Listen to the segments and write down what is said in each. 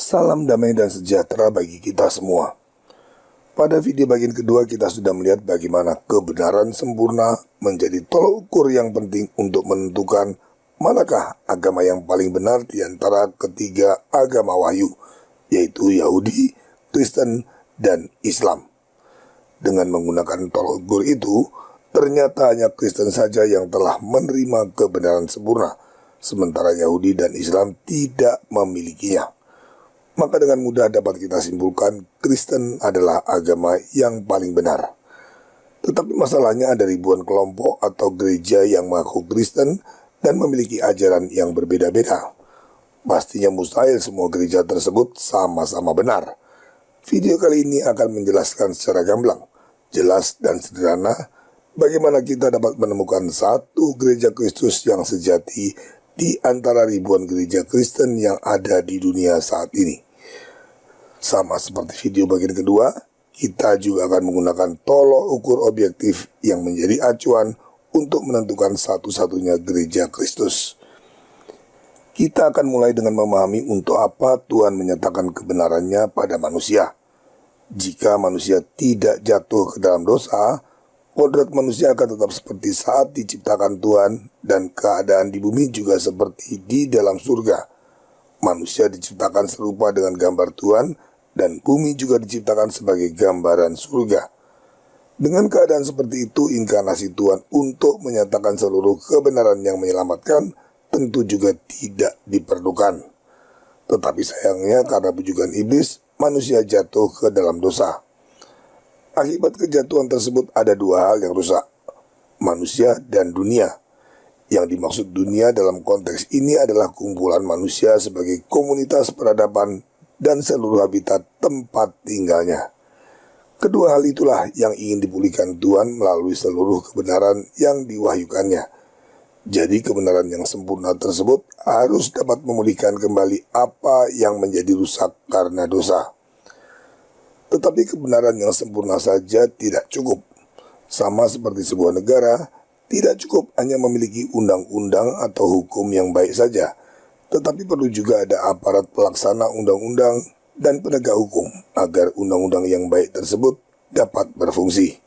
Salam damai dan sejahtera bagi kita semua. Pada video bagian kedua kita sudah melihat bagaimana kebenaran sempurna menjadi tolok ukur yang penting untuk menentukan manakah agama yang paling benar di antara ketiga agama wahyu, yaitu Yahudi, Kristen, dan Islam. Dengan menggunakan tolok ukur itu, ternyata hanya Kristen saja yang telah menerima kebenaran sempurna, sementara Yahudi dan Islam tidak memilikinya. Maka dengan mudah dapat kita simpulkan Kristen adalah agama yang paling benar. Tetapi masalahnya ada ribuan kelompok atau gereja yang mengaku Kristen dan memiliki ajaran yang berbeda-beda. Pastinya mustahil semua gereja tersebut sama-sama benar. Video kali ini akan menjelaskan secara gamblang, jelas dan sederhana bagaimana kita dapat menemukan satu gereja Kristus yang sejati di antara ribuan gereja Kristen yang ada di dunia saat ini. Sama seperti video bagian kedua, kita juga akan menggunakan tolok ukur objektif yang menjadi acuan untuk menentukan satu-satunya gereja Kristus. Kita akan mulai dengan memahami untuk apa Tuhan menyatakan kebenarannya pada manusia. Jika manusia tidak jatuh ke dalam dosa, kodrat manusia akan tetap seperti saat diciptakan Tuhan dan keadaan di bumi juga seperti di dalam surga. Manusia diciptakan serupa dengan gambar Tuhan dan bumi juga diciptakan sebagai gambaran surga. Dengan keadaan seperti itu, inkarnasi Tuhan untuk menyatakan seluruh kebenaran yang menyelamatkan tentu juga tidak diperlukan. Tetapi sayangnya karena bujukan iblis, manusia jatuh ke dalam dosa. Akibat kejatuhan tersebut ada dua hal yang rusak, manusia dan dunia. Yang dimaksud dunia dalam konteks ini adalah kumpulan manusia sebagai komunitas peradaban dan seluruh habitat tempat tinggalnya. Kedua hal itulah yang ingin dipulihkan Tuhan melalui seluruh kebenaran yang diwahyukannya. Jadi kebenaran yang sempurna tersebut harus dapat memulihkan kembali apa yang menjadi rusak karena dosa. Tetapi kebenaran yang sempurna saja tidak cukup. Sama seperti sebuah negara, tidak cukup hanya memiliki undang-undang atau hukum yang baik saja, tetapi perlu juga ada aparat pelaksana undang-undang dan penegak hukum agar undang-undang yang baik tersebut dapat berfungsi.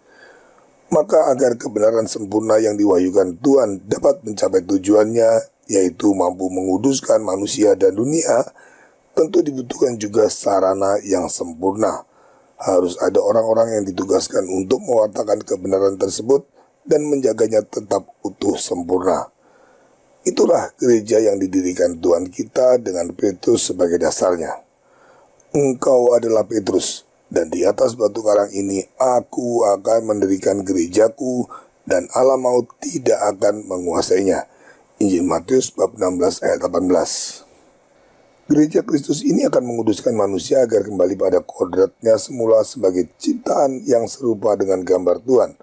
Maka agar kebenaran sempurna yang diwahyukan Tuhan dapat mencapai tujuannya, yaitu mampu menguduskan manusia dan dunia, tentu dibutuhkan juga sarana yang sempurna. Harus ada orang-orang yang ditugaskan untuk mewartakan kebenaran tersebut dan menjaganya tetap utuh sempurna. Itulah gereja yang didirikan Tuhan kita dengan Petrus sebagai dasarnya. Engkau adalah Petrus, dan di atas batu karang ini aku akan mendirikan gerejaku, dan alam maut tidak akan menguasainya. Injil Matius bab 16 ayat 18. Gereja Kristus ini akan menguduskan manusia agar kembali pada kodratnya semula sebagai ciptaan yang serupa dengan gambar Tuhan,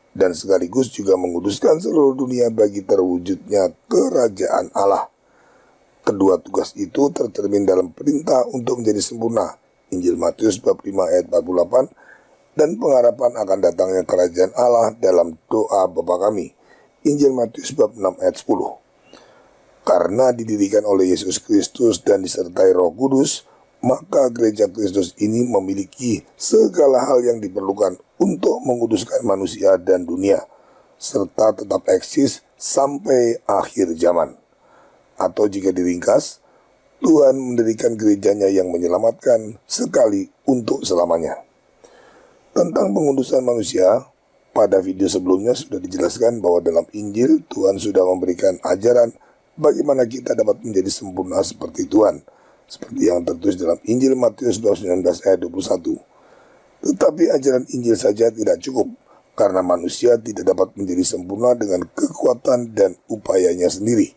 dan sekaligus juga menguduskan seluruh dunia bagi terwujudnya kerajaan Allah. Kedua tugas itu tercermin dalam perintah untuk menjadi sempurna, Injil Matius bab 5 ayat 48, dan pengharapan akan datangnya kerajaan Allah dalam doa Bapa kami, Injil Matius bab 6 ayat 10. Karena didirikan oleh Yesus Kristus dan disertai Roh Kudus, maka gereja Kristus ini memiliki segala hal yang diperlukan untuk menguduskan manusia dan dunia, serta tetap eksis sampai akhir zaman. Atau jika diringkas, Tuhan mendirikan gerejanya yang menyelamatkan sekali untuk selamanya. Tentang pengudusan manusia, pada video sebelumnya sudah dijelaskan bahwa dalam Injil Tuhan sudah memberikan ajaran bagaimana kita dapat menjadi sempurna seperti Tuhan, seperti yang tertulis dalam Injil Matius 19 ayat 21. Tetapi ajaran Injil saja tidak cukup, karena manusia tidak dapat menjadi sempurna dengan kekuatan dan upayanya sendiri.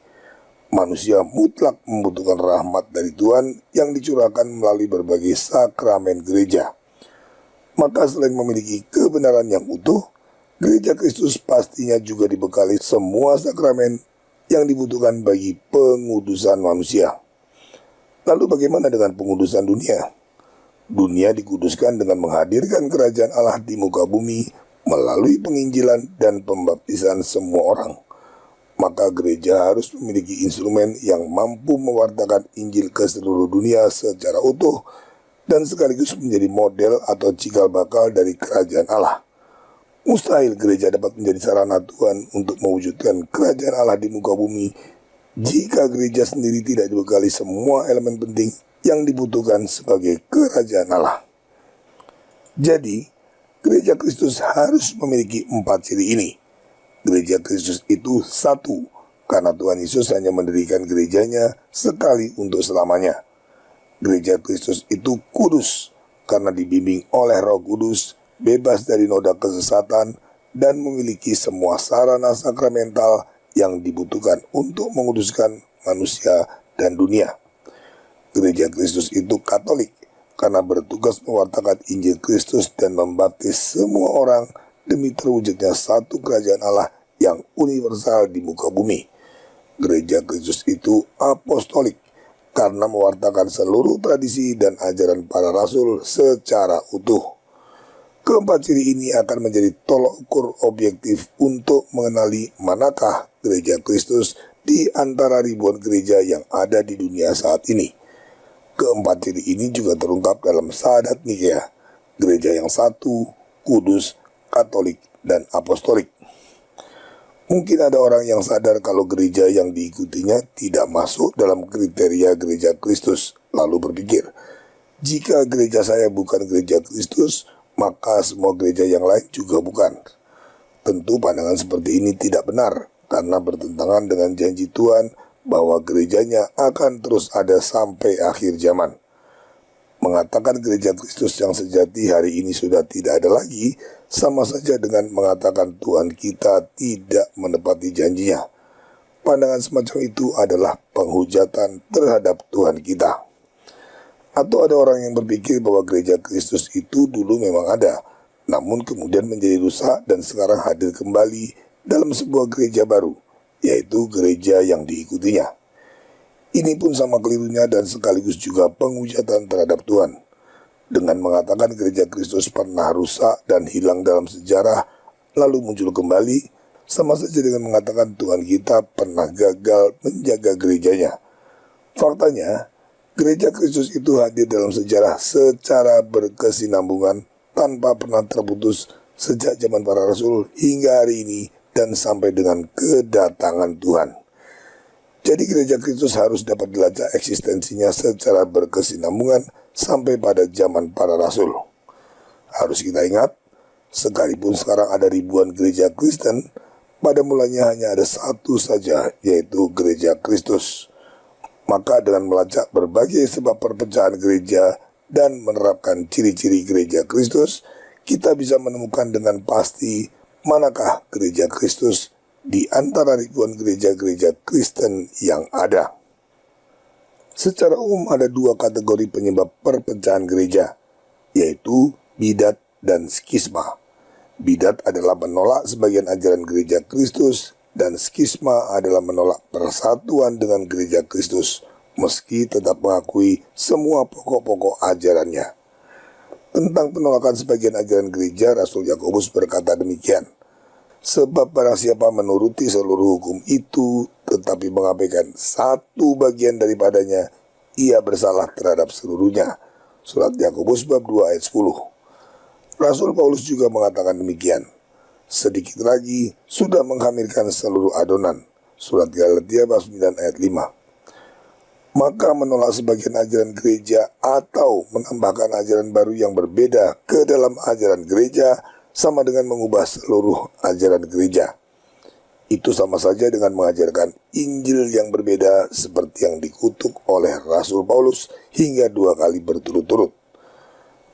Manusia mutlak membutuhkan rahmat dari Tuhan yang dicurahkan melalui berbagai sakramen gereja. Maka selain memiliki kebenaran yang utuh, gereja Kristus pastinya juga dibekali semua sakramen yang dibutuhkan bagi pengudusan manusia. Lalu bagaimana dengan pengudusan dunia? Dunia dikuduskan dengan menghadirkan kerajaan Allah di muka bumi melalui penginjilan dan pembaptisan semua orang. maka gereja harus memiliki instrumen yang mampu mewartakan Injil ke seluruh dunia secara utuh dan sekaligus menjadi model atau cikal bakal dari kerajaan Allah. Mustahil gereja dapat menjadi sarana Tuhan untuk mewujudkan kerajaan Allah di muka bumi jika gereja sendiri tidak dibekali semua elemen penting yang dibutuhkan sebagai kerajaan Allah. Jadi, gereja Kristus harus memiliki 4 ciri ini. Gereja Kristus itu satu, karena Tuhan Yesus hanya mendirikan gerejanya sekali untuk selamanya. Gereja Kristus itu kudus, karena dibimbing oleh Roh Kudus, bebas dari noda kesesatan, dan memiliki semua sarana sakramental yang dibutuhkan untuk menguduskan manusia dan dunia. Gereja Kristus itu Katolik, karena bertugas mewartakan Injil Kristus dan membaptis semua orang demi terwujudnya satu kerajaan Allah yang universal di muka bumi. Gereja Kristus itu Apostolik, karena mewartakan seluruh tradisi dan ajaran para rasul secara utuh. Keempat ciri ini akan menjadi tolok ukur objektif untuk mengenali manakah gereja Kristus di antara ribuan gereja yang ada di dunia saat ini. Keempat ciri ini juga terungkap dalam Syahadat Nikea, gereja yang satu, kudus, Katolik, dan Apostolik. Mungkin ada orang yang sadar kalau gereja yang diikutinya tidak masuk dalam kriteria gereja Kristus, lalu berpikir, jika gereja saya bukan gereja Kristus, maka semua gereja yang lain juga bukan. Tentu pandangan seperti ini tidak benar, karena bertentangan dengan janji Tuhan bahwa gerejanya akan terus ada sampai akhir zaman. Mengatakan gereja Kristus yang sejati hari ini sudah tidak ada lagi, sama saja dengan mengatakan Tuhan kita tidak menepati janjinya. Pandangan semacam itu adalah penghujatan terhadap Tuhan kita. Atau ada orang yang berpikir bahwa gereja Kristus itu dulu memang ada, namun kemudian menjadi rusak dan sekarang hadir kembali dalam sebuah gereja baru, yaitu gereja yang diikutinya. Ini pun sama kelirunya dan sekaligus juga penghujatan terhadap Tuhan. Dengan mengatakan gereja Kristus pernah rusak dan hilang dalam sejarah, lalu muncul kembali, sama saja dengan mengatakan Tuhan kita pernah gagal menjaga gerejanya. Faktanya, gereja Kristus itu hadir dalam sejarah secara berkesinambungan tanpa pernah terputus sejak zaman para rasul hingga hari ini dan sampai dengan kedatangan Tuhan. Jadi gereja Kristus harus dapat dilacak eksistensinya secara berkesinambungan sampai pada zaman para rasul. Harus kita ingat, sekalipun sekarang ada ribuan gereja Kristen, pada mulanya hanya ada satu saja, yaitu gereja Kristus. Maka dengan melacak berbagai sebab perpecahan gereja dan menerapkan ciri-ciri gereja Kristus, kita bisa menemukan dengan pasti manakah gereja Kristus di antara ribuan gereja-gereja Kristen yang ada. Secara umum ada dua kategori penyebab perpecahan gereja, yaitu bidat dan skisma. Bidat adalah menolak sebagian ajaran gereja Kristus, dan skisma adalah menolak persatuan dengan gereja Kristus, meski tetap mengakui semua pokok-pokok ajarannya. Tentang penolakan sebagian ajaran gereja, Rasul Yakobus berkata demikian, sebab barang siapa menuruti seluruh hukum itu, tetapi mengabaikan satu bagian daripadanya, ia bersalah terhadap seluruhnya. Surat Yakobus bab 2 ayat 10. Rasul Paulus juga mengatakan demikian. Sedikit lagi sudah menghamirkan seluruh adonan. Surat Galatia bab 9 ayat 5. Maka menolak sebagian ajaran gereja atau menambahkan ajaran baru yang berbeda ke dalam ajaran gereja sama dengan mengubah seluruh ajaran gereja. Itu sama saja dengan mengajarkan Injil yang berbeda seperti yang dikutuk oleh Rasul Paulus hingga 2 kali berturut-turut.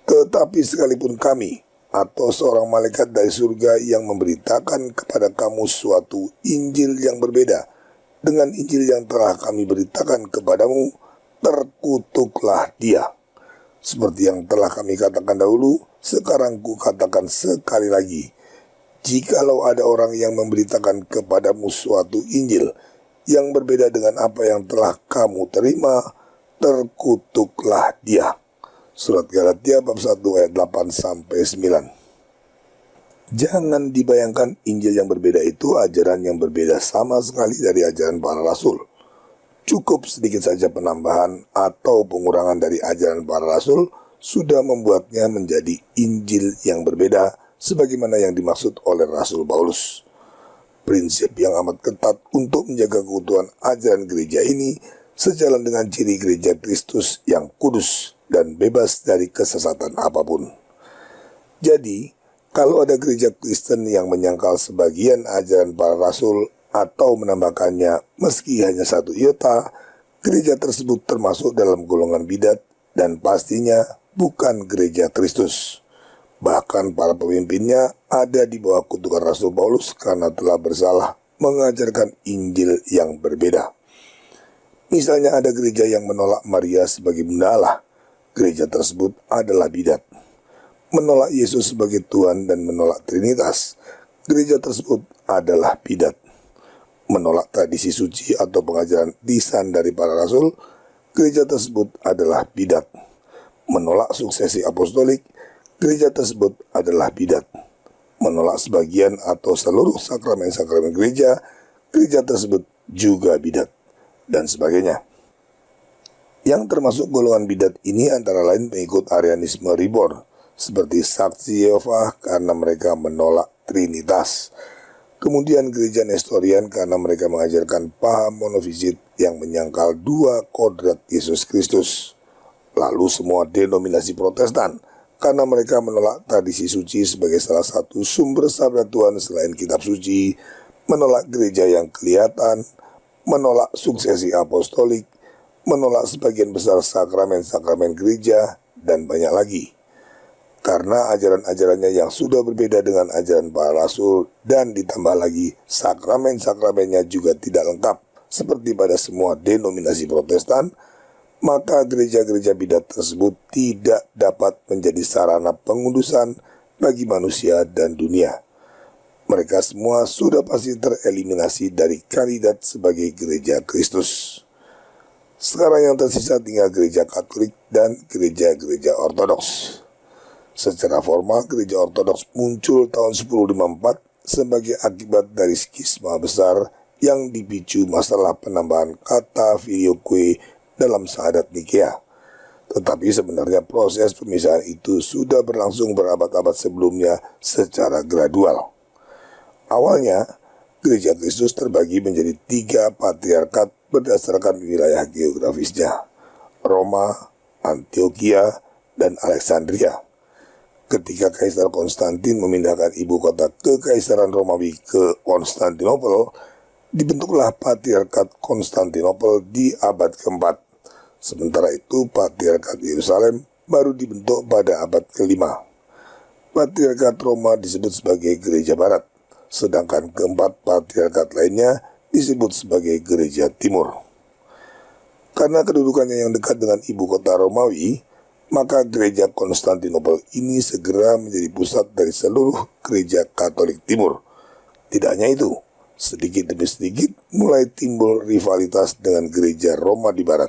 Tetapi sekalipun kami atau seorang malaikat dari surga yang memberitakan kepada kamu suatu Injil yang berbeda dengan Injil yang telah kami beritakan kepadamu, terkutuklah dia. Seperti yang telah kami katakan dahulu, sekarang ku katakan sekali lagi, jikalau ada orang yang memberitakan kepadamu suatu Injil yang berbeda dengan apa yang telah kamu terima, terkutuklah dia. Surat Galatia bab 1 ayat 8-9. Jangan dibayangkan Injil yang berbeda itu ajaran yang berbeda sama sekali dari ajaran para rasul. Cukup sedikit saja penambahan atau pengurangan dari ajaran para rasul sudah membuatnya menjadi Injil yang berbeda sebagaimana yang dimaksud oleh Rasul Paulus. Prinsip yang amat ketat untuk menjaga keutuhan ajaran gereja ini sejalan dengan ciri gereja Kristus yang kudus dan bebas dari kesesatan apapun. Jadi, kalau ada gereja Kristen yang menyangkal sebagian ajaran para rasul atau menambahkannya meski hanya satu iota, gereja tersebut termasuk dalam golongan bidat dan pastinya bukan gereja Kristus. Bahkan para pemimpinnya ada di bawah kutukan Rasul Paulus karena telah bersalah mengajarkan Injil yang berbeda. Misalnya ada gereja yang menolak Maria sebagai bunda Allah. Gereja tersebut adalah bidat. Menolak Yesus sebagai Tuhan dan menolak Trinitas. Gereja tersebut adalah bidat. Menolak tradisi suci atau pengajaran lisan dari para rasul. Gereja tersebut adalah bidat. Menolak suksesi apostolik. Gereja tersebut adalah bidat. Menolak sebagian atau seluruh sakramen-sakramen gereja. Gereja tersebut juga bidat. Dan sebagainya. Yang termasuk golongan bidat ini antara lain pengikut Arianisme Reborn, seperti Saksi Yehova karena mereka menolak Trinitas. Kemudian gereja Nestorian karena mereka mengajarkan paham monofisit yang menyangkal dua kodrat Yesus Kristus. Lalu semua denominasi Protestan karena mereka menolak tradisi suci sebagai salah satu sumber sabda Tuhan selain kitab suci, menolak gereja yang kelihatan, menolak suksesi apostolik, menolak sebagian besar sakramen-sakramen gereja, dan banyak lagi. Karena ajaran-ajarannya yang sudah berbeda dengan ajaran para rasul dan ditambah lagi sakramen-sakramennya juga tidak lengkap seperti pada semua denominasi Protestan, maka gereja-gereja bidat tersebut tidak dapat menjadi sarana pengudusan bagi manusia dan dunia. Mereka semua sudah pasti tereliminasi dari kandidat sebagai gereja Kristus. Sekarang yang tersisa tinggal gereja Katolik dan gereja-gereja Ortodoks. Secara formal, gereja Ortodoks muncul tahun 1054 sebagai akibat dari skisma besar yang dipicu masalah penambahan kata filioque dalam Syahadat Nikea. Tetapi sebenarnya proses pemisahan itu sudah berlangsung berabad-abad sebelumnya secara gradual. Awalnya, gereja Kristus terbagi menjadi 3 patriarkat berdasarkan wilayah geografisnya, Roma, Antioquia, dan Alexandria. Ketika Kaisar Konstantin memindahkan ibu kota Kekaisaran Romawi ke Konstantinopel, dibentuklah Patriarkat Konstantinopel di abad keempat. Sementara itu Patriarkat Yerusalem baru dibentuk pada abad kelima. Patriarkat Roma disebut sebagai Gereja Barat, sedangkan keempat patriarkat lainnya disebut sebagai Gereja Timur. Karena kedudukannya yang dekat dengan ibu kota Romawi, maka gereja Konstantinopel ini segera menjadi pusat dari seluruh gereja Katolik Timur. Tidak hanya itu, sedikit demi sedikit mulai timbul rivalitas dengan gereja Roma di barat.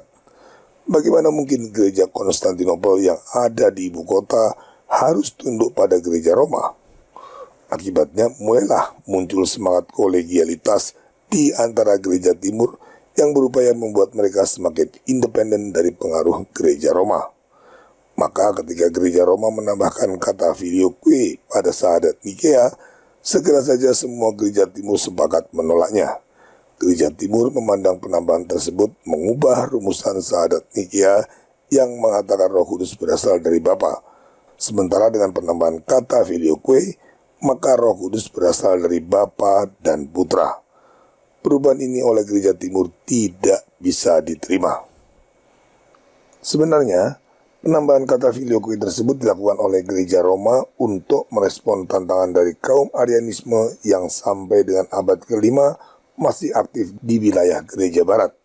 Bagaimana mungkin gereja Konstantinopel yang ada di ibu kota harus tunduk pada gereja Roma? Akibatnya mulailah muncul semangat kolegialitas di antara gereja timur yang berupaya membuat mereka semakin independen dari pengaruh gereja Roma. Maka ketika gereja Roma menambahkan kata filioque pada Syahadat Nikea, segera saja semua gereja timur sepakat menolaknya. Gereja timur memandang penambahan tersebut mengubah rumusan Syahadat Nikea yang mengatakan Roh Kudus berasal dari Bapa. Sementara dengan penambahan kata filioque, maka Roh Kudus berasal dari Bapa dan Putra. Perubahan ini oleh gereja timur tidak bisa diterima. Sebenarnya, penambahan kata filioque tersebut dilakukan oleh gereja Roma untuk merespon tantangan dari kaum Arianisme yang sampai dengan abad kelima masih aktif di wilayah gereja barat.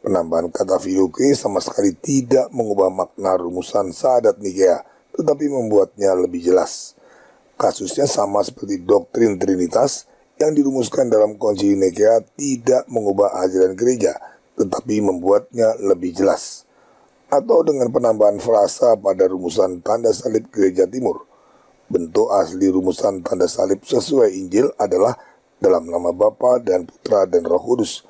Penambahan kata filioque sama sekali tidak mengubah makna rumusan Syahadat Nikea, tetapi membuatnya lebih jelas. Kasusnya sama seperti doktrin Trinitas yang dirumuskan dalam Konsili Nikea tidak mengubah ajaran gereja, tetapi membuatnya lebih jelas. Atau dengan penambahan frasa pada rumusan tanda salib gereja timur, Bentuk asli rumusan tanda salib sesuai Injil adalah dalam nama Bapa dan Putra dan Roh Kudus.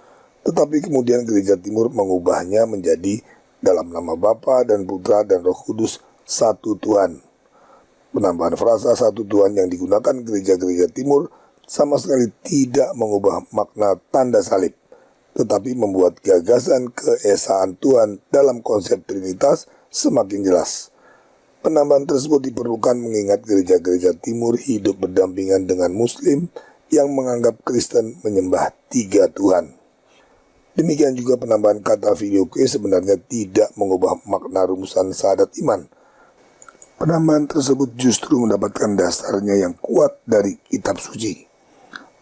Tetapi kemudian Gereja Timur mengubahnya menjadi dalam nama Bapa dan Putra dan Roh Kudus satu Tuhan. Penambahan frasa satu Tuhan yang digunakan gereja-gereja Timur sama sekali tidak mengubah makna tanda salib, tetapi membuat gagasan keesaan Tuhan dalam konsep Trinitas semakin jelas. Penambahan tersebut diperlukan mengingat gereja-gereja Timur hidup berdampingan dengan Muslim yang menganggap Kristen menyembah tiga Tuhan. Demikian juga penambahan kata filioque sebenarnya tidak mengubah makna rumusan syahadat iman. Penambahan tersebut justru mendapatkan dasarnya yang kuat dari kitab suci.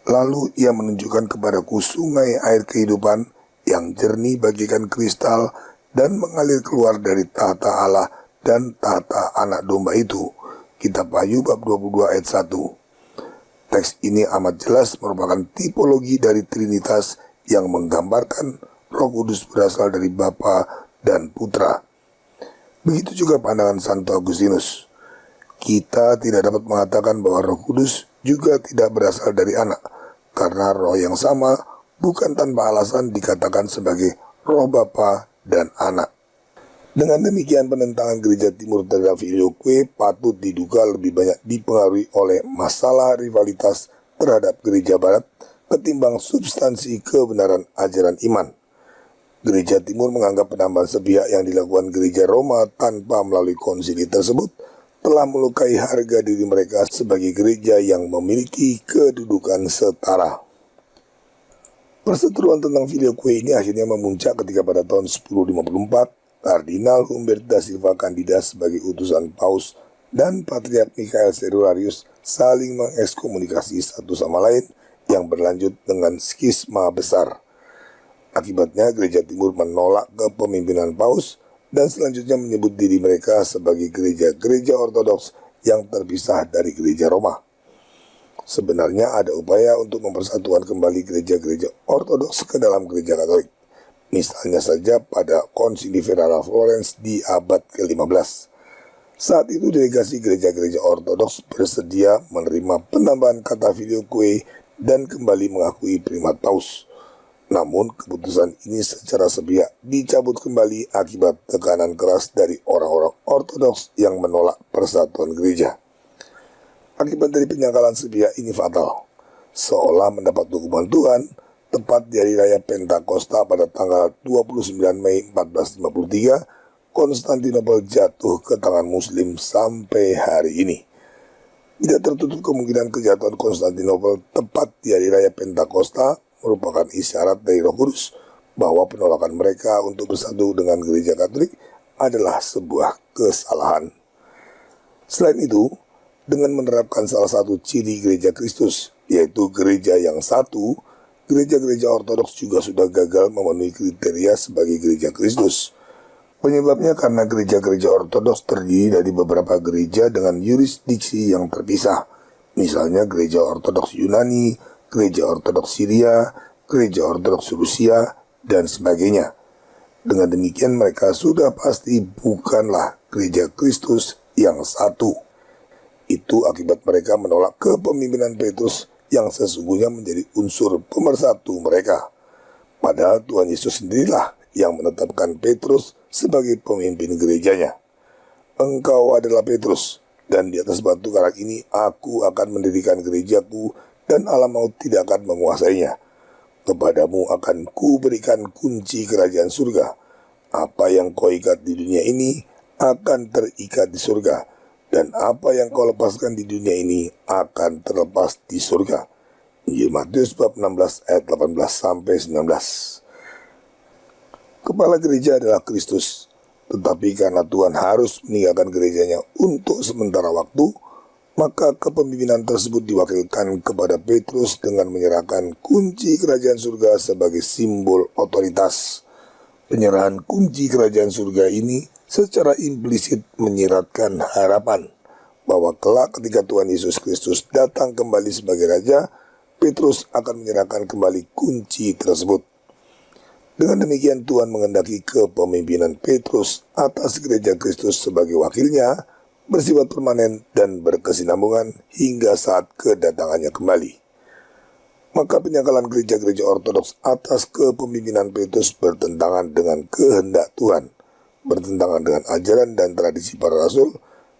Lalu ia menunjukkan kepadaku sungai air kehidupan yang jernih bagaikan kristal dan mengalir keluar dari tahta Allah dan tahta anak domba itu. Kitab Wahyu bab 22 ayat 1. Teks ini amat jelas merupakan tipologi dari Trinitas yang menggambarkan Roh Kudus berasal dari Bapa dan Putra. Begitu juga pandangan Santo Agustinus. Kita tidak dapat mengatakan bahwa Roh Kudus juga tidak berasal dari anak, karena roh yang sama bukan tanpa alasan dikatakan sebagai roh Bapa dan anak. Dengan demikian penentangan Gereja Timur terhadap filioque patut diduga lebih banyak dipengaruhi oleh masalah rivalitas terhadap Gereja Barat ketimbang substansi kebenaran ajaran iman. Gereja Timur menganggap penambahan sepihak yang dilakukan Gereja Roma tanpa melalui konsili tersebut telah melukai harga diri mereka sebagai gereja yang memiliki kedudukan setara. Perseteruan tentang filioque ini akhirnya memuncak ketika pada tahun 1054 Kardinal Humbert da Silva Candidas sebagai utusan Paus dan Patriark Michael Serurarius saling mengekskomunikasi satu sama lain yang berlanjut dengan skisma besar. Akibatnya Gereja Timur menolak kepemimpinan Paus dan selanjutnya menyebut diri mereka sebagai gereja-gereja ortodoks yang terpisah dari Gereja Roma. Sebenarnya ada upaya untuk mempersatukan kembali gereja-gereja ortodoks ke dalam Gereja Katolik. Misalnya saja pada Konsili Ferrara Florence di abad ke-15. Saat itu delegasi gereja-gereja ortodoks bersedia menerima penambahan kata filioque dan kembali mengakui primat Paus. Namun keputusan ini secara sepihak dicabut kembali akibat tekanan keras dari orang-orang ortodoks yang menolak persatuan gereja. Akibat dari penyangkalan sepihak ini fatal. Seolah mendapat hukuman Tuhan, tepat di hari raya Pentakosta pada tanggal 29 Mei 1453, Konstantinopel jatuh ke tangan Muslim sampai hari ini. Tidak tertutup kemungkinan kejatuhan Konstantinopel tepat di hari raya Pentakosta merupakan isyarat dari Roh Kudus bahwa penolakan mereka untuk bersatu dengan Gereja Katolik adalah sebuah kesalahan. Selain itu, dengan menerapkan salah satu ciri Gereja Kristus, yaitu gereja yang satu, gereja-gereja ortodoks juga sudah gagal memenuhi kriteria sebagai Gereja Kristus. Penyebabnya karena gereja-gereja ortodoks terdiri dari beberapa gereja dengan yurisdiksi yang terpisah, misalnya Gereja Ortodoks Yunani, Gereja Ortodoks Syria, Gereja Ortodoks Rusia, dan sebagainya. Dengan demikian mereka sudah pasti bukanlah Gereja Kristus yang satu. Itu akibat mereka menolak kepemimpinan Petrus yang sesungguhnya menjadi unsur pemersatu mereka. Padahal Tuhan Yesus sendirilah yang menetapkan Petrus sebagai pemimpin gerejanya. Engkau adalah Petrus, dan di atas batu karang ini aku akan mendirikan gerejaku, dan alam maut tidak akan menguasainya. Kepadamu akan kuberikan kunci kerajaan surga. Apa yang kau ikat di dunia ini akan terikat di surga, dan apa yang kau lepaskan di dunia ini akan terlepas di surga. Injil Matius bab 16 ayat 18 sampai 19. Kepala gereja adalah Kristus, tetapi karena Tuhan harus meninggalkan gerejanya untuk sementara waktu, maka kepemimpinan tersebut diwakilkan kepada Petrus dengan menyerahkan kunci kerajaan surga sebagai simbol otoritas. Penyerahan kunci kerajaan surga ini secara implisit menyiratkan harapan bahwa kelak ketika Tuhan Yesus Kristus datang kembali sebagai Raja, Petrus akan menyerahkan kembali kunci tersebut. Dengan demikian Tuhan mengendaki kepemimpinan Petrus atas gereja Kristus sebagai wakilnya, bersifat permanen dan berkesinambungan hingga saat kedatangannya kembali. Maka penyangkalan gereja-gereja ortodoks atas kepemimpinan Petrus bertentangan dengan kehendak Tuhan, bertentangan dengan ajaran dan tradisi para rasul,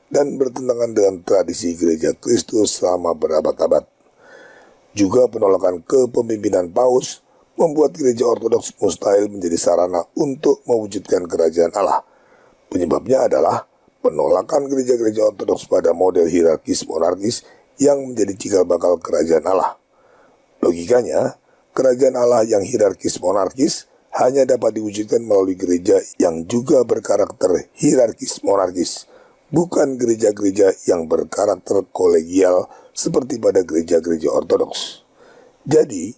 dan bertentangan dengan tradisi gereja Kristus selama berabad-abad. Juga penolakan kepemimpinan Paus membuat gereja ortodoks mustahil menjadi sarana untuk mewujudkan kerajaan Allah. Penyebabnya adalah penolakan gereja-gereja ortodoks pada model hierarkis monarkis yang menjadi cikal bakal kerajaan Allah. Logikanya, kerajaan Allah yang hierarkis monarkis hanya dapat diwujudkan melalui gereja yang juga berkarakter hierarkis monarkis, bukan gereja-gereja yang berkarakter kolegial seperti pada gereja-gereja ortodoks. Jadi,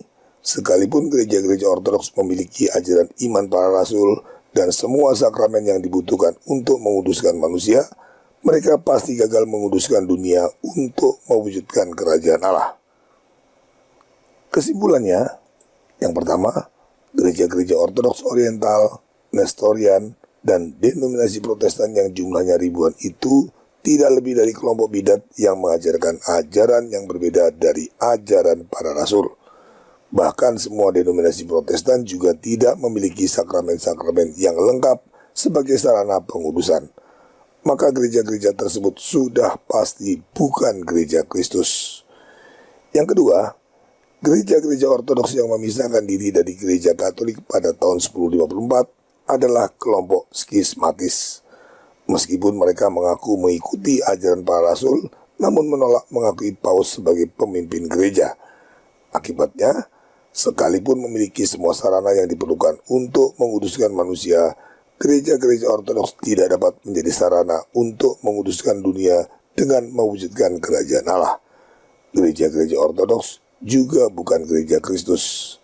sekalipun gereja-gereja ortodoks memiliki ajaran iman para rasul dan semua sakramen yang dibutuhkan untuk menguduskan manusia, mereka pasti gagal menguduskan dunia untuk mewujudkan kerajaan Allah. Kesimpulannya, yang pertama, gereja-gereja ortodoks oriental, Nestorian, dan denominasi Protestan yang jumlahnya ribuan itu tidak lebih dari kelompok bidat yang mengajarkan ajaran yang berbeda dari ajaran para rasul. Bahkan semua denominasi Protestan juga tidak memiliki sakramen-sakramen yang lengkap sebagai sarana pengudusan. Maka gereja-gereja tersebut sudah pasti bukan gereja Kristus. Yang kedua, gereja-gereja ortodoks yang memisahkan diri dari gereja Katolik pada tahun 1054 adalah kelompok skismatis. Meskipun mereka mengaku mengikuti ajaran para rasul, namun menolak mengakui Paus sebagai pemimpin gereja. Akibatnya, sekalipun memiliki semua sarana yang diperlukan untuk menguduskan manusia, gereja-gereja ortodoks tidak dapat menjadi sarana untuk menguduskan dunia dengan mewujudkan kerajaan Allah. Gereja-gereja ortodoks juga bukan gereja Kristus.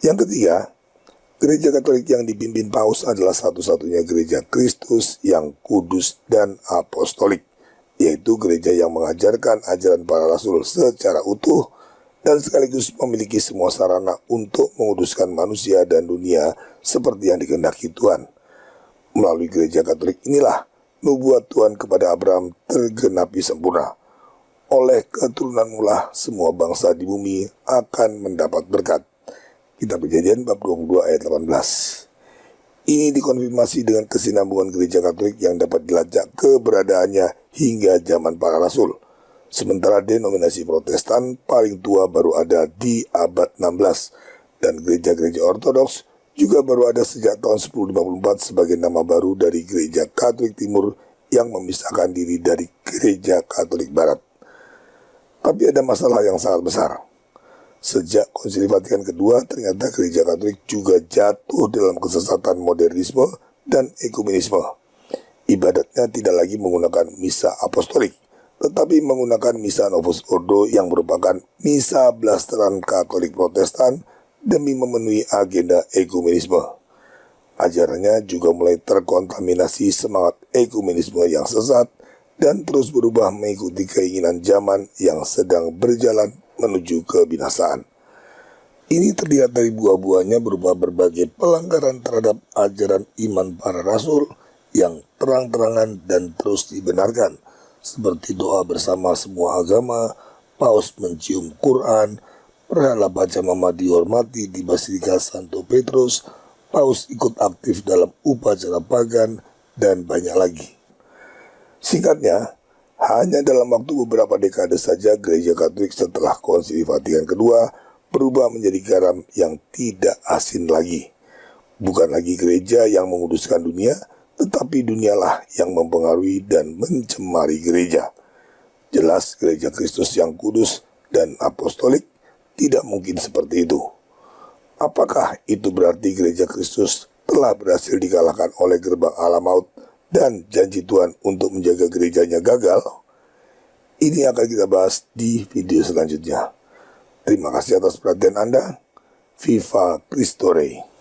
Yang ketiga, gereja Katolik yang dipimpin Paus adalah satu-satunya gereja Kristus yang kudus dan apostolik, yaitu gereja yang mengajarkan ajaran para rasul secara utuh dan sekaligus memiliki semua sarana untuk menguduskan manusia dan dunia seperti yang dikehendaki Tuhan. Melalui gereja Katolik inilah nubuat Tuhan kepada Abraham tergenapi sempurna. Oleh keturunanmu lah semua bangsa di bumi akan mendapat berkat. Kitab Kejadian bab 22 ayat 18. Ini dikonfirmasi dengan kesinambungan gereja Katolik yang dapat dilacak keberadaannya hingga zaman para rasul. Sementara denominasi Protestan paling tua baru ada di abad 16 dan gereja-gereja Ortodoks juga baru ada sejak tahun 1054 sebagai nama baru dari gereja Katolik Timur yang memisahkan diri dari gereja Katolik Barat. Tapi ada masalah yang sangat besar. Sejak Konsili Vatikan II, ternyata gereja Katolik juga jatuh dalam kesesatan modernisme dan ekumenisme. Ibadatnya tidak lagi menggunakan misa apostolik, tetapi menggunakan misa Novus Ordo yang merupakan misa blasteran Katolik Protestan demi memenuhi agenda ekumenisme. Ajarannya juga mulai terkontaminasi semangat ekumenisme yang sesat dan terus berubah mengikuti keinginan zaman yang sedang berjalan menuju kebinasaan. Ini terlihat dari buah-buahnya berupa berbagai pelanggaran terhadap ajaran iman para rasul yang terang-terangan dan terus dibenarkan, seperti doa bersama semua agama, Paus mencium Quran, berhala baca mama dihormati di Basilika Santo Petrus, Paus ikut aktif dalam upacara pagan, dan banyak lagi. Singkatnya, hanya dalam waktu beberapa dekade saja gereja Katolik setelah Konsili Vatikan II berubah menjadi garam yang tidak asin lagi. Bukan lagi gereja yang menguduskan dunia, tetapi dunialah yang mempengaruhi dan mencemari gereja. Jelas gereja Kristus yang kudus dan apostolik tidak mungkin seperti itu. Apakah itu berarti gereja Kristus telah berhasil dikalahkan oleh gerbang Allah maut dan janji Tuhan untuk menjaga gerejanya gagal? Ini akan kita bahas di video selanjutnya. Terima kasih atas perhatian Anda. Viva Christore.